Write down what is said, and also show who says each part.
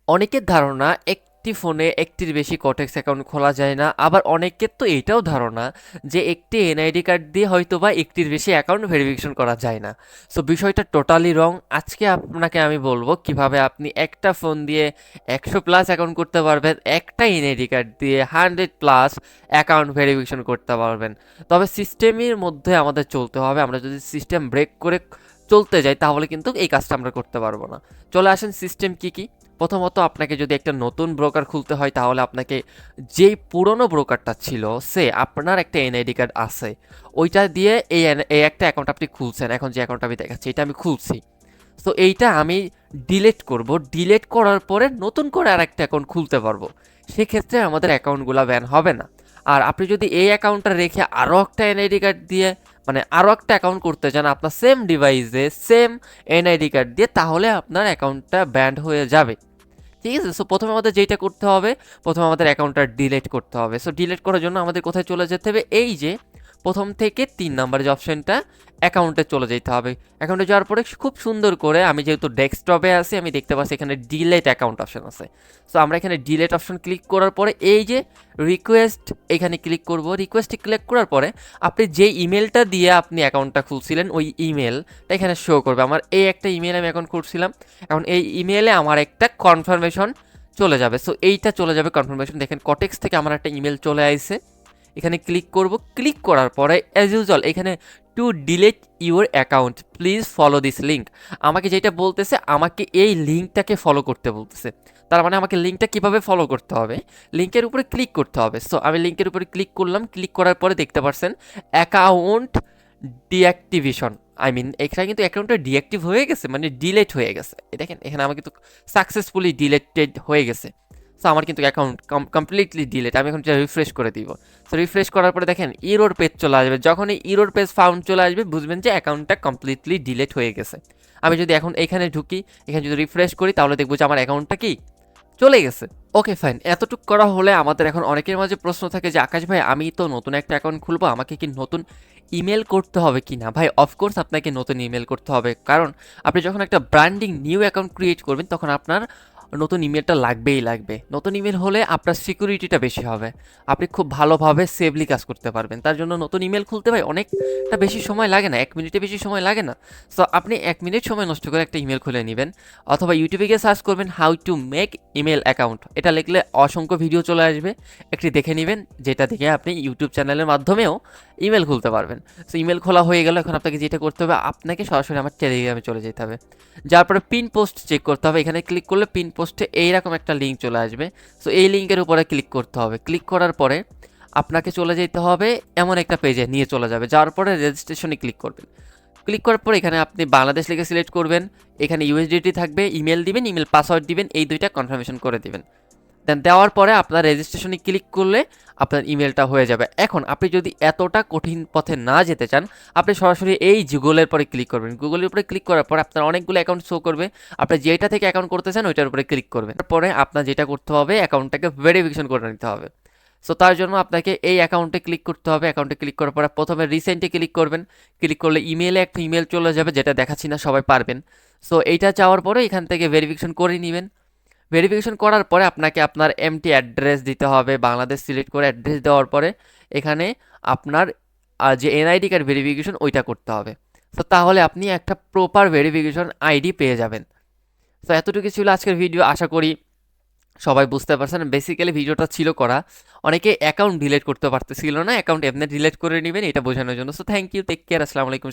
Speaker 1: অনেকের ধারণা একটি ফোনে একটির বেশি কোটেক্স অ্যাকাউন্ট খোলা যায় না, আবার অনেকের তো এটাও ধারণা যে একটি এনআইডি কার্ড দিয়ে হয়তো বা একটির বেশি অ্যাকাউন্ট ভেরিফিকেশন করা যায় না। সো বিষয়টা টোটালি রং। আজকে আপনাকে আমি বলবো কিভাবে আপনি একটা ফোন দিয়ে 100+ অ্যাকাউন্ট করতে পারবেন, একটা এনআইডি কার্ড দিয়ে 100+ অ্যাকাউন্ট ভেরিফিকেশন করতে পারবেন। তবে সিস্টেমের মধ্যে আমাদের চলতে হবে। আমরা যদি সিস্টেম ব্রেক করে চলতে যাই তাহলে কিন্তু এই কাজটা আমরা করতে পারবো না। চলে আসেন সিস্টেম কি কি। প্রথমত আপনাকে যদি একটা নতুন ব্রোকার খুলতে হয় তাহলে আপনাকে যেই পুরনো ব্রোকারটা ছিল, সে আপনার একটা এনআইডি কার্ড আছে ওইটা দিয়ে এই একটা অ্যাকাউন্ট আপনি খুলছেন। এখন যে অ্যাকাউন্ট আমি দেখাচ্ছি এটা আমি খুলছি, তো এইটা আমি ডিলেট করব। ডিলেট করার পরে নতুন করে আর একটা অ্যাকাউন্ট খুলতে পারবো। সেক্ষেত্রে আমাদের অ্যাকাউন্টগুলো ব্যান হবে না। আর আপনি যদি এই অ্যাকাউন্টটা রেখে আরও একটা এনআইডি কার্ড দিয়ে মানে আরও একটা অ্যাকাউন্ট করতে চান আপনার সেম ডিভাইসে সেম এনআইডি কার্ড দিয়ে, তাহলে আপনার অ্যাকাউন্টটা ব্যান্ড হয়ে যাবে। ঠিক আছে। সো প্রথমে আমাদের যেটা করতে হবে, প্রথমে আমাদের অ্যাকাউন্টটা ডিলিট করতে হবে। সো ডিলিট করার জন্য আমাদের কোথায় চলে যেতে হবে, এই যে প্রথম থেকে 3 নম্বরের যে অপশনটা, অ্যাকাউন্টে চলে যেতে হবে। অ্যাকাউন্টে যাওয়ার পরে খুব সুন্দর করে আমি যেহেতু ডেস্কটপে আছি আমি দেখতে পাচ্ছি এখানে ডিলেট অ্যাকাউন্ট অপশন আছে। সো আমরা এখানে ডিলেট অপশন ক্লিক করার পরে এই যে রিকোয়েস্ট, এখানে ক্লিক করব। রিকোয়েস্টে ক্লিক করার পরে আপনি যে ইমেলটা দিয়ে আপনি অ্যাকাউন্টটা খুলছিলেন ওই ইমেলটা এখানে শো করবে। আমার এই একটা ইমেল আমি অ্যাকাউন্ট করছিলাম, এখন এই ইমেলে আমার একটা কনফার্মেশন চলে যাবে। সো এইটা চলে যাবে কনফার্মেশন। দেখেন কটেক্স থেকে আমার একটা ইমেল চলে আসছে, এখানে ক্লিক করব। ক্লিক করার পরে অ্যাজ ইউজুয়াল এখানে two delete your account please follow this link, আমাকে যেটা বলতেছে আমাকে এই লিঙ্কটাকে ফলো করতে বলতেছে। তার মানে আমাকে লিঙ্কটা কিভাবে ফলো করতে হবে, লিঙ্কের উপরে ক্লিক করতে হবে। সো আমি লিঙ্কের উপরে ক্লিক করলাম। ক্লিক করার পরে দেখতে পাচ্ছেন অ্যাকাউন্ট ডিঅ্যাক্টিভেশন, আই মিন এখানে কিন্তু অ্যাকাউন্টটা ডিঅ্যাক্টিভ হয়ে গেছে, মানে ডিলেট হয়ে গেছে। দেখেন এখানে আমার কিন্তু সাকসেসফুলি ডিলেটেড হয়ে গেছে। সো আমার কিন্তু অ্যাকাউন্ট কমপ্লিটলি ডিলেট। আমি এখন যেটা রিফ্রেশ করে দিব। সো রিফ্রেশ করার পরে দেখেন ইরোর পেজ চলে আসবে। যখন এই ইরোর পেজ ফাউন্ড চলে আসবে বুঝবেন যে অ্যাকাউন্টটা কমপ্লিটলি ডিলেট হয়ে গেছে। আমি যদি এখন এখানে ঢুকি, এখানে যদি রিফ্রেশ করি তাহলে দেখবো যে আমার অ্যাকাউন্টটা কি চলে গেছে। ওকে ফাইন, এতটুকু করা হলে আমাদের এখন অনেকের মাঝে প্রশ্ন থাকে যে আকাশ ভাই আমি তো নতুন একটা অ্যাকাউন্ট খুলবো, আমাকে কি নতুন ইমেল করতে হবে কি না? ভাই অফকোর্স আপনাকে নতুন ইমেল করতে হবে, কারণ আপনি যখন একটা ব্র্যান্ডিং নিউ অ্যাকাউন্ট ক্রিয়েট করবেন তখন আপনার নতুন ইমেলটা লাগবেই লাগবে। নতুন ইমেল হলে আপনার সিকিউরিটিটা বেশি হবে, আপনি খুব ভালোভাবে সেফলি কাজ করতে পারবেন। তার জন্য নতুন ইমেল খুলতে ভাই অনেকটা বেশি সময় লাগে না, 1 মিনিটে বেশি সময় লাগে না। সো আপনি 1 মিনিট সময় নষ্ট করে একটা ইমেল খুলে নেবেন, অথবা ইউটিউবে গিয়ে সার্চ করবেন how to make email account, এটা লিখলে অসংখ্য ভিডিও চলে আসবে, একটি দেখে নেবেন, যেটা দেখে আপনি ইউটিউব চ্যানেলের মাধ্যমেও ইমেল খুলতে পারবেন। সো ইমেল খোলা হয়ে গেল, এখন আপনাকে যেটা করতে হবে আপনাকে সরাসরি আমার টেলিগ্রামে চলে যেতে হবে। যার পরে পিন পোস্ট চেক করতে হবে। এখানে ক্লিক করলে পিন পোস্টে এইরকম একটা লিঙ্ক চলে আসবে। সো এই লিঙ্কের উপরে ক্লিক করতে হবে। ক্লিক করার পরে আপনাকে চলে যেতে হবে এমন একটা পেজে নিয়ে চলে যাবে। যাওয়ার পরে রেজিস্ট্রেশনে ক্লিক করবেন। ক্লিক করার পর এখানে আপনি বাংলাদেশ লিখে সিলেক্ট করবেন, এখানে ইউএসডিটি থাকবে, ইমেল দিবেন, ইমেল পাসওয়ার্ড দিবেন, এই দুইটা কনফার্মেশন করে দিবেন। দেন দেওয়ার পরে আপনার রেজিস্ট্রেশনে ক্লিক করলে আপনার ইমেলটা হয়ে যাবে। এখন আপনি যদি এতটা কঠিন পথে না যেতে চান, আপনি সরাসরি এই গুগলের পরে ক্লিক করবেন। গুগলের উপরে ক্লিক করার পর আপনার অনেকগুলো অ্যাকাউন্ট শো করবে, আপনি যেটা থেকে অ্যাকাউন্ট করতে চান ওইটার উপরে ক্লিক করবেন। তারপরে আপনার যেটা করতে হবে অ্যাকাউন্টটাকে ভেরিফিকেশন করে নিতে হবে। সো তার জন্য আপনাকে এই অ্যাকাউন্টে ক্লিক করতে হবে। অ্যাকাউন্টে ক্লিক করার পরে প্রথমে রিসেন্টে ক্লিক করবেন। ক্লিক করলে ইমেলে একটা ইমেল চলে যাবে, যেটা দেখাচ্ছি না, সবাই পারবেন। সো এইটা চাওয়ার পরে এখান থেকে ভেরিফিকেশন করে নেবেন। ভেরিফিকেশন করার পরে আপনাকে আপনার এমটি অ্যাড্রেস দিতে হবে। বাংলাদেশ সিলেক্ট করে অ্যাড্রেস দেওয়ার পরে এখানে আপনার যে এনআইডি কার্ড ভেরিফিকেশন ওইটা করতে হবে। তো তাহলে আপনি একটা প্রপার ভেরিফিকেশন আইডি পেয়ে যাবেন। তো এতটুকু ছিল আজকের ভিডিও, আশা করি সবাই বুঝতে পারছেন। বেসিক্যালি ভিডিওটা ছিল করা অনেকে অ্যাকাউন্ট ডিলিট করতে পারতেছিল না, অ্যাকাউন্ট এমনি ডিলিট করে নেবেন এটা বোঝানোর জন্য। So thank you, take care, আসসালামু আলাইকুম।